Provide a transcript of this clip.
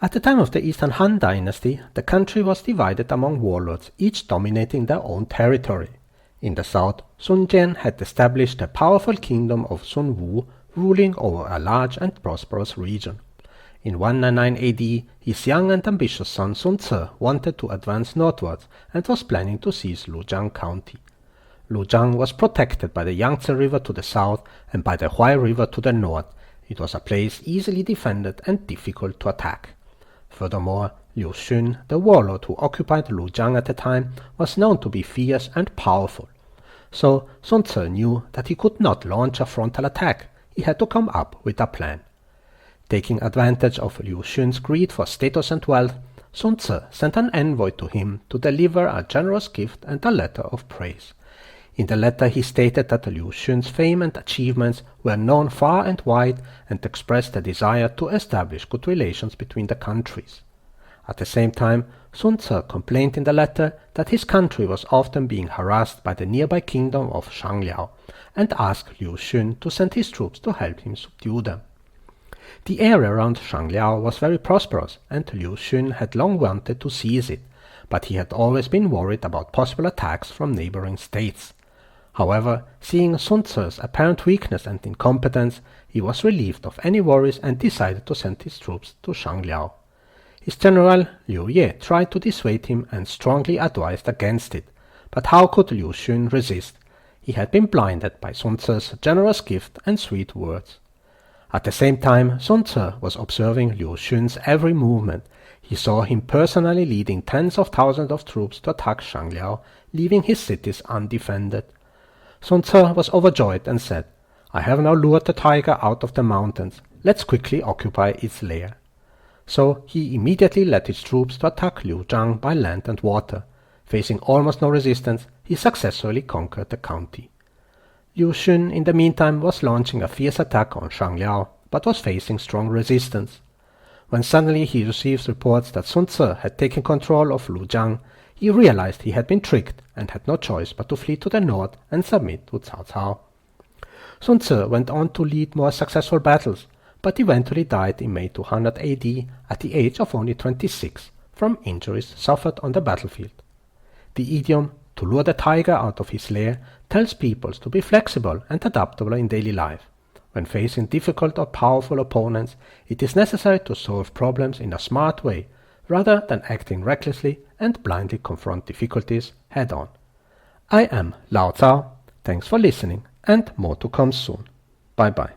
At the time of the Eastern Han Dynasty, the country was divided among warlords, each dominating their own territory. In the south, Sun Jian had established a powerful kingdom of Sun Wu, ruling over a large and prosperous region. In 199 AD, his young and ambitious son Sun Ce wanted to advance northwards and was planning to seize Lujiang County. Lujiang was protected by the Yangtze River to the south and by the Huai River to the north. It was a place easily defended and difficult to attack. Furthermore, Liu Xun, the warlord who occupied Lujiang at the time, was known to be fierce and powerful. So Sun Ce knew that he could not launch a frontal attack. He had to come up with a plan. Taking advantage of Liu Xun's greed for status and wealth, Sun Ce sent an envoy to him to deliver a generous gift and a letter of praise. In the letter he stated that Liu Xun's fame and achievements were known far and wide and expressed a desire to establish good relations between the countries. At the same time, Sun Ce complained in the letter that his country was often being harassed by the nearby kingdom of Shangliao and asked Liu Xun to send his troops to help him subdue them. The area around Shangliao was very prosperous and Liu Xun had long wanted to seize it, but he had always been worried about possible attacks from neighboring states. However, seeing Sun Ce's apparent weakness and incompetence, he was relieved of any worries and decided to send his troops to Shangliao. His general, Liu Ye, tried to dissuade him and strongly advised against it, but how could Liu Xun resist? He had been blinded by Sun Ce's generous gift and sweet words. At the same time, Sun Ce was observing Liu Xun's every movement. He saw him personally leading tens of thousands of troops to attack Shangliao, leaving his cities undefended. Sun Ce was overjoyed and said, "I have now lured the tiger out of the mountains. Let's quickly occupy its lair." So he immediately led his troops to attack Lujiang by land and water. Facing almost no resistance, he successfully conquered the county. Liu Xun, in the meantime, was launching a fierce attack on Shangliao, but was facing strong resistance. When suddenly he received reports that Sun Ce had taken control of Lujiang, he realized he had been tricked and had no choice but to flee to the north and submit to Cao Cao. Sun Ce went on to lead more successful battles, but eventually died in May 200 AD at the age of only 26 from injuries suffered on the battlefield. The idiom, "to lure the tiger out of his lair," tells peoples to be flexible and adaptable in daily life. When facing difficult or powerful opponents, it is necessary to solve problems in a smart way, rather than acting recklessly and blindly confront difficulties head-on. I am Lao Cao. Thanks for listening, and more to come soon. Bye-bye.